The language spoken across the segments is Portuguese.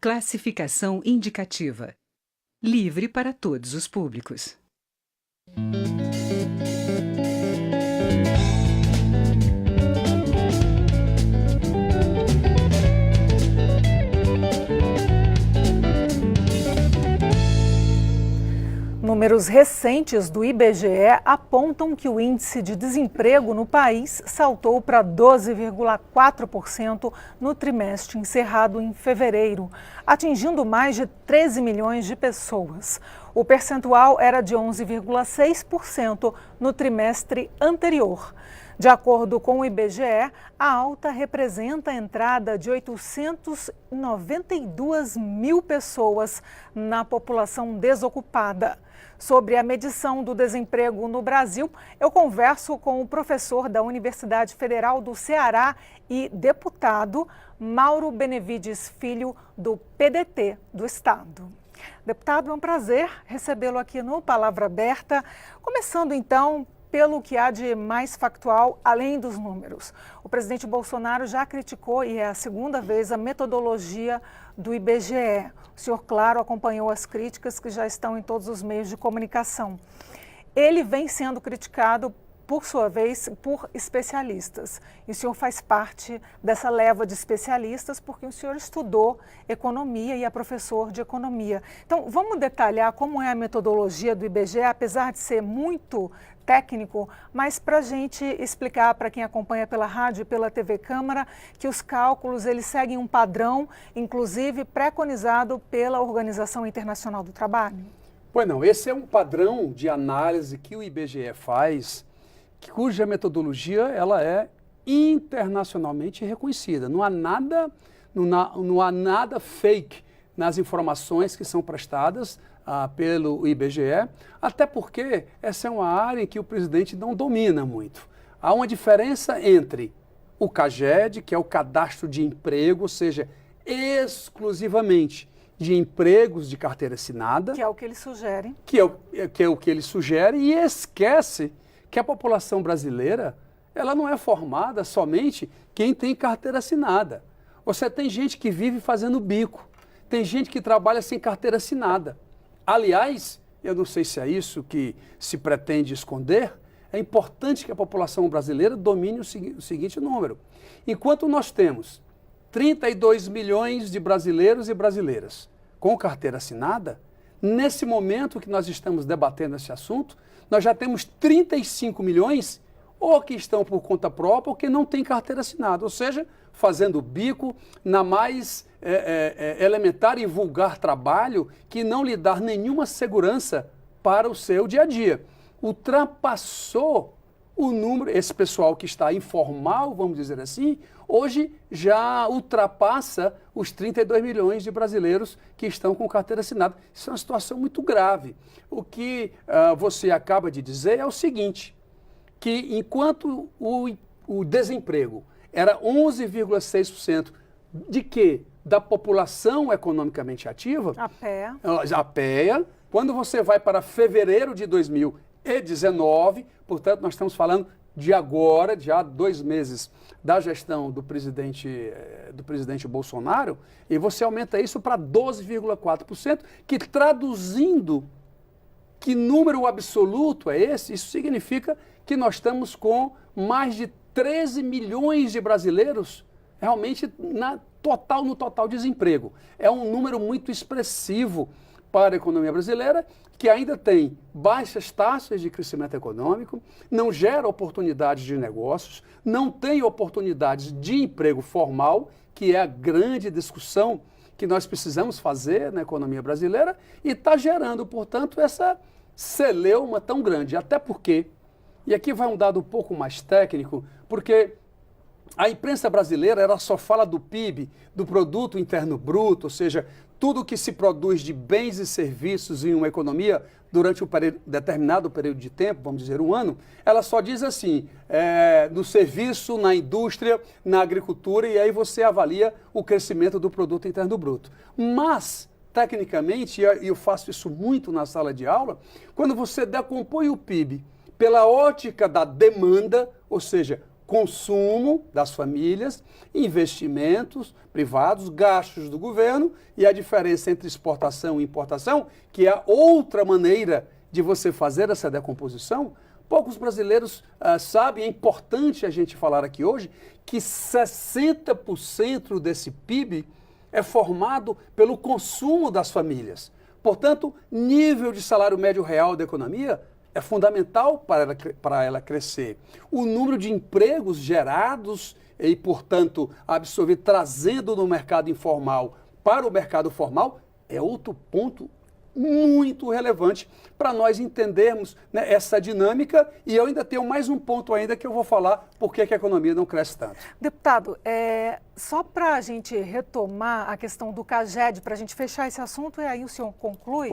Classificação indicativa. Livre para todos os públicos. Números recentes do IBGE apontam que o índice de desemprego no país saltou para 12,4% no trimestre encerrado em fevereiro, atingindo mais de 13 milhões de pessoas. O percentual era de 11,6% no trimestre anterior. De acordo com o IBGE, a alta representa a entrada de 892 mil pessoas na população desocupada. Sobre a medição do desemprego no Brasil, eu converso com o professor da Universidade Federal do Ceará e deputado Mauro Benevides Filho, do PDT do Estado. Deputado, é um prazer recebê-lo aqui no Palavra Aberta. Começando então pelo que há de mais factual, além dos números. O presidente Bolsonaro já criticou, e é a segunda vez, a metodologia do IBGE. O senhor, claro, acompanhou as críticas que já estão em todos os meios de comunicação. Ele vem sendo criticado, por sua vez, por especialistas. E o senhor faz parte dessa leva de especialistas porque o senhor estudou economia e é professor de economia. Então, vamos detalhar como é a metodologia do IBGE, apesar de ser muito técnico, mas para a gente explicar para quem acompanha pela rádio e pela TV Câmara que os cálculos eles seguem um padrão, inclusive preconizado pela Organização Internacional do Trabalho. Pois não, esse é um padrão de análise que o IBGE faz, cuja metodologia ela é internacionalmente reconhecida. Não há nada fake nas informações que são prestadas pelo IBGE, até porque essa é uma área em que o presidente não domina muito. Há uma diferença entre o CAGED, que é o cadastro de emprego, ou seja, exclusivamente de empregos de carteira assinada. Que é o que ele sugere. Que é o que ele sugere e esquece que a população brasileira ela não é formada somente quem tem carteira assinada. Você tem gente que vive fazendo bico, tem gente que trabalha sem carteira assinada. Aliás, eu não sei se é isso que se pretende esconder, é importante que a população brasileira domine o seguinte número. Enquanto nós temos 32 milhões de brasileiros e brasileiras com carteira assinada, nesse momento que nós estamos debatendo esse assunto, nós já temos 35 milhões ou que estão por conta própria ou que não têm carteira assinada, ou seja, fazendo bico na mais elementar e vulgar trabalho que não lhe dá nenhuma segurança para o seu dia a dia. Ultrapassou o número, esse pessoal que está informal, vamos dizer assim, hoje já ultrapassa os 32 milhões de brasileiros que estão com carteira assinada. Isso é uma situação muito grave. O que você acaba de dizer é o seguinte, que enquanto o desemprego era 11,6% de quê? Da população economicamente ativa, a PEA, quando você vai para fevereiro de 2019, portanto, nós estamos falando de agora, de há 2 meses da gestão do presidente Bolsonaro, e você aumenta isso para 12,4%, que traduzindo que número absoluto é esse, isso significa que nós estamos com mais de 13 milhões de brasileiros realmente no total desemprego. É um número muito expressivo para a economia brasileira, que ainda tem baixas taxas de crescimento econômico, não gera oportunidades de negócios, não tem oportunidades de emprego formal, que é a grande discussão que nós precisamos fazer na economia brasileira, e está gerando, portanto, essa celeuma tão grande. Até porque, e aqui vai um dado um pouco mais técnico, porque a imprensa brasileira ela só fala do PIB, do Produto Interno Bruto, ou seja, tudo que se produz de bens e serviços em uma economia durante um determinado período de tempo, vamos dizer 1 ano, ela só diz assim, no serviço, na indústria, na agricultura, e aí você avalia o crescimento do Produto Interno Bruto. Mas, tecnicamente, e eu faço isso muito na sala de aula, quando você decompõe o PIB pela ótica da demanda, ou seja, consumo das famílias, investimentos privados, gastos do governo e a diferença entre exportação e importação, que é a outra maneira de você fazer essa decomposição. Poucos brasileiros sabem, é importante a gente falar aqui hoje, que 60% desse PIB é formado pelo consumo das famílias. Portanto, nível de salário médio real da economia é fundamental para ela crescer. O número de empregos gerados e, portanto, absorvido, trazendo no mercado informal para o mercado formal, é outro ponto muito relevante para nós entendermos, né, essa dinâmica. E eu ainda tenho mais um ponto ainda que eu vou falar por que a economia não cresce tanto. Deputado, só para a gente retomar a questão do CAGED, para a gente fechar esse assunto, e aí o senhor conclui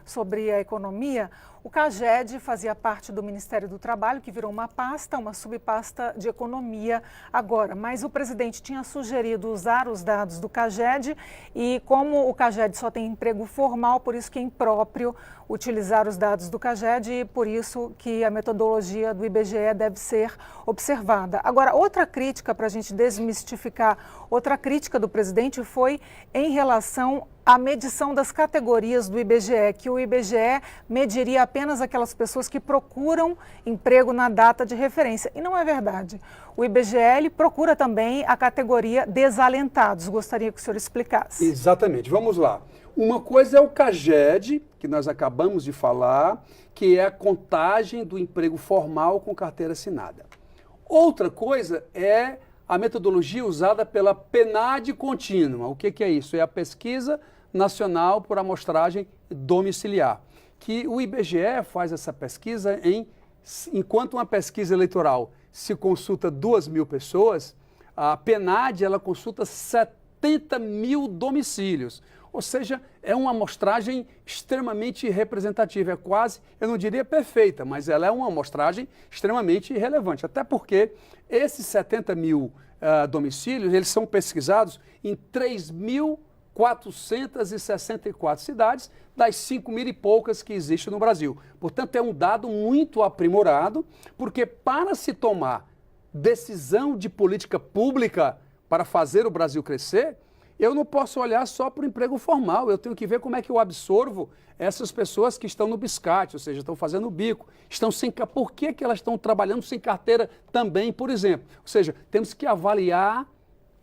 sobre a economia. O CAGED fazia parte do Ministério do Trabalho, que virou uma pasta, uma subpasta de economia agora. Mas o presidente tinha sugerido usar os dados do CAGED e como o CAGED só tem emprego formal, por isso que é impróprio utilizar os dados do CAGED e por isso que a metodologia do IBGE deve ser observada. Agora, outra crítica para a gente desmistificar, outra crítica do presidente foi em relação à medição das categorias do IBGE, que o IBGE mediria apenas aquelas pessoas que procuram emprego na data de referência. E não é verdade. O IBGE procura também a categoria desalentados. Gostaria que o senhor explicasse. Exatamente. Vamos lá. Uma coisa é o CAGED, que nós acabamos de falar, que é a contagem do emprego formal com carteira assinada. Outra coisa é a metodologia usada pela PNAD contínua. O que é isso? É a Pesquisa Nacional por Amostragem Domiciliar, que o IBGE faz essa pesquisa enquanto uma pesquisa eleitoral se consulta 2.000 pessoas, a PNAD ela consulta 70 mil domicílios. Ou seja, é uma amostragem extremamente representativa, é quase, eu não diria perfeita, mas ela é uma amostragem extremamente relevante, até porque esses 70 mil domicílios, eles são pesquisados em 3.464 cidades, das 5.000 e poucas que existem no Brasil. Portanto, é um dado muito aprimorado, porque para se tomar decisão de política pública para fazer o Brasil crescer, eu não posso olhar só para o emprego formal, eu tenho que ver como é que eu absorvo essas pessoas que estão no biscate, ou seja, estão fazendo bico, estão sem... Por que elas estão trabalhando sem carteira também, por exemplo? Ou seja, temos que avaliar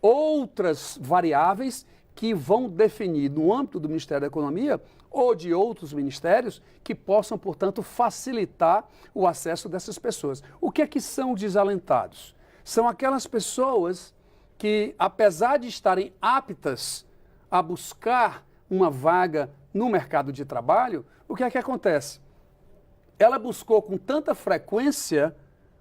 outras variáveis que vão definir no âmbito do Ministério da Economia ou de outros ministérios que possam, portanto, facilitar o acesso dessas pessoas. O que é que são desalentados? São aquelas pessoas que, apesar de estarem aptas a buscar uma vaga no mercado de trabalho, o que é que acontece? Ela buscou com tanta frequência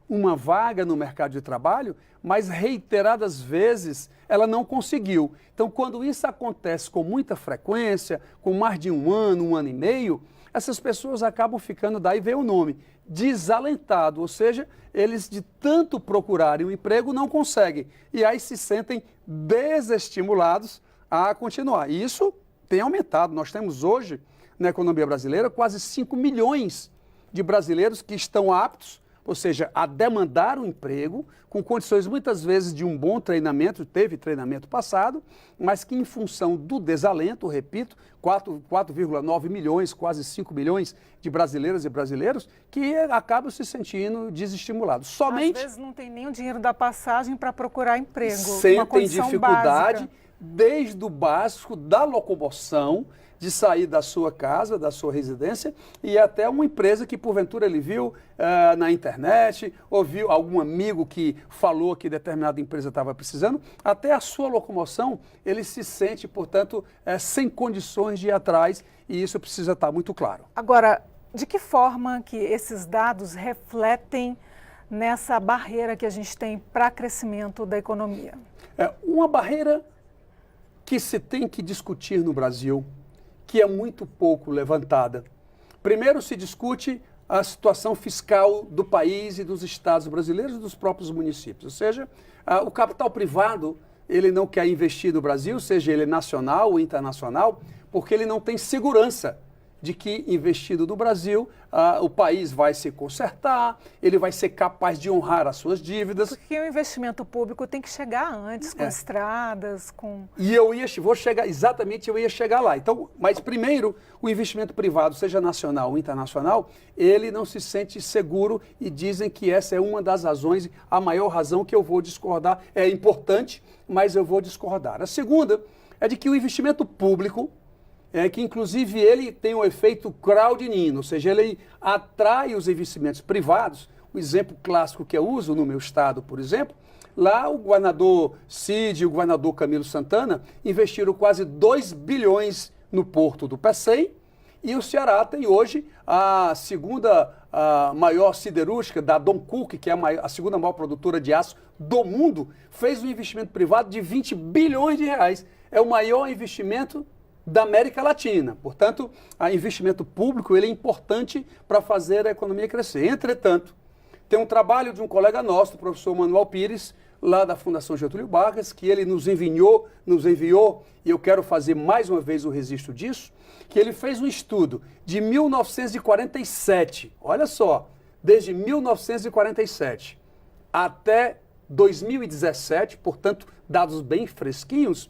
uma vaga no mercado de trabalho, mas reiteradas vezes ela não conseguiu. Então, quando isso acontece com muita frequência, com mais de um ano e meio, essas pessoas acabam ficando, daí vem o nome, desalentado, ou seja, eles de tanto procurarem um emprego não conseguem e aí se sentem desestimulados a continuar. E isso tem aumentado. Nós temos hoje, na economia brasileira, quase 5 milhões de brasileiros que estão aptos, ou seja, a demandar um emprego, com condições muitas vezes de um bom treinamento, teve treinamento passado, mas que em função do desalento, repito, 4,9 milhões, quase 5 milhões de brasileiras e brasileiros, que acabam se sentindo desestimulados. Somente... Às vezes não tem nem o dinheiro da passagem para procurar emprego. Sentem dificuldade básica. Desde o básico da locomoção, de sair da sua casa, da sua residência, e até uma empresa que porventura ele viu na internet, ouviu algum amigo que falou que determinada empresa estava precisando, até a sua locomoção ele se sente, portanto, sem condições de ir atrás, e isso precisa estar muito claro. Agora, de que forma que esses dados refletem nessa barreira que a gente tem para crescimento da economia? Uma barreira que se tem que discutir no Brasil, que é muito pouco levantada. Primeiro se discute a situação fiscal do país e dos estados brasileiros e dos próprios municípios. Ou seja, o capital privado, ele não quer investir no Brasil, seja ele nacional ou internacional, porque ele não tem segurança de que investindo no Brasil, o país vai se consertar, ele vai ser capaz de honrar as suas dívidas. Porque o investimento público tem que chegar antes, com estradas, com... E eu ia chegar lá. Então, mas primeiro, o investimento privado, seja nacional ou internacional, ele não se sente seguro e dizem que essa é uma das razões, a maior razão que eu vou discordar. É importante, mas eu vou discordar. A segunda é de que o investimento público, que inclusive ele tem um efeito crowding, ou seja, ele atrai os investimentos privados. O exemplo clássico que eu uso no meu estado, por exemplo, lá o governador Cid e o governador Camilo Santana investiram quase 2 bilhões no porto do Pecém, e o Ceará tem hoje a segunda maior siderúrgica da Dom Cook, que é a segunda maior produtora de aço do mundo, fez um investimento privado de 20 bilhões de reais. É o maior investimento da América Latina. Portanto, o investimento público ele é importante para fazer a economia crescer. Entretanto, tem um trabalho de um colega nosso, o professor Manuel Pires, lá da Fundação Getúlio Vargas, que ele nos enviou, e eu quero fazer mais uma vez o registro disso, que ele fez um estudo de 1947, olha só, desde 1947 até 2017, portanto, dados bem fresquinhos,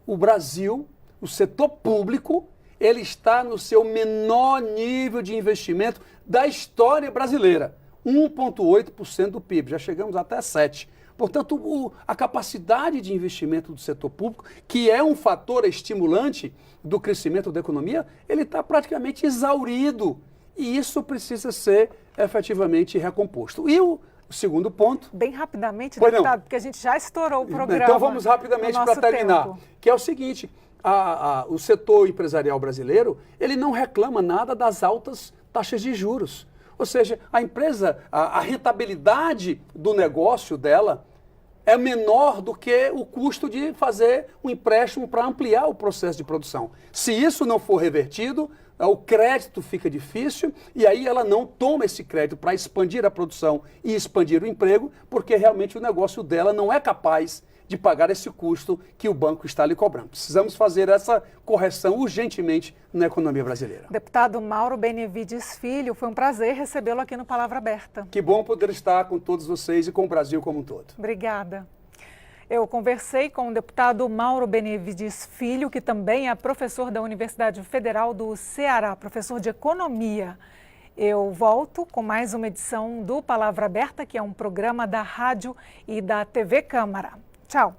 o Brasil, o setor público, ele está no seu menor nível de investimento da história brasileira. 1,8% do PIB, já chegamos até 7%. Portanto, a capacidade de investimento do setor público, que é um fator estimulante do crescimento da economia, ele está praticamente exaurido. E isso precisa ser efetivamente recomposto. E o segundo ponto... Bem rapidamente, deputado, porque a gente já estourou o programa. Então vamos rapidamente para terminar. Que é o seguinte, o setor empresarial brasileiro, ele não reclama nada das altas taxas de juros. Ou seja, a empresa, a rentabilidade do negócio dela é menor do que o custo de fazer um empréstimo para ampliar o processo de produção. Se isso não for revertido, o crédito fica difícil e aí ela não toma esse crédito para expandir a produção e expandir o emprego, porque realmente o negócio dela não é capaz de pagar esse custo que o banco está lhe cobrando. Precisamos fazer essa correção urgentemente na economia brasileira. Deputado Mauro Benevides Filho, foi um prazer recebê-lo aqui no Palavra Aberta. Que bom poder estar com todos vocês e com o Brasil como um todo. Obrigada. Eu conversei com o deputado Mauro Benevides Filho, que também é professor da Universidade Federal do Ceará, professor de Economia. Eu volto com mais uma edição do Palavra Aberta, que é um programa da rádio e da TV Câmara. Tchau!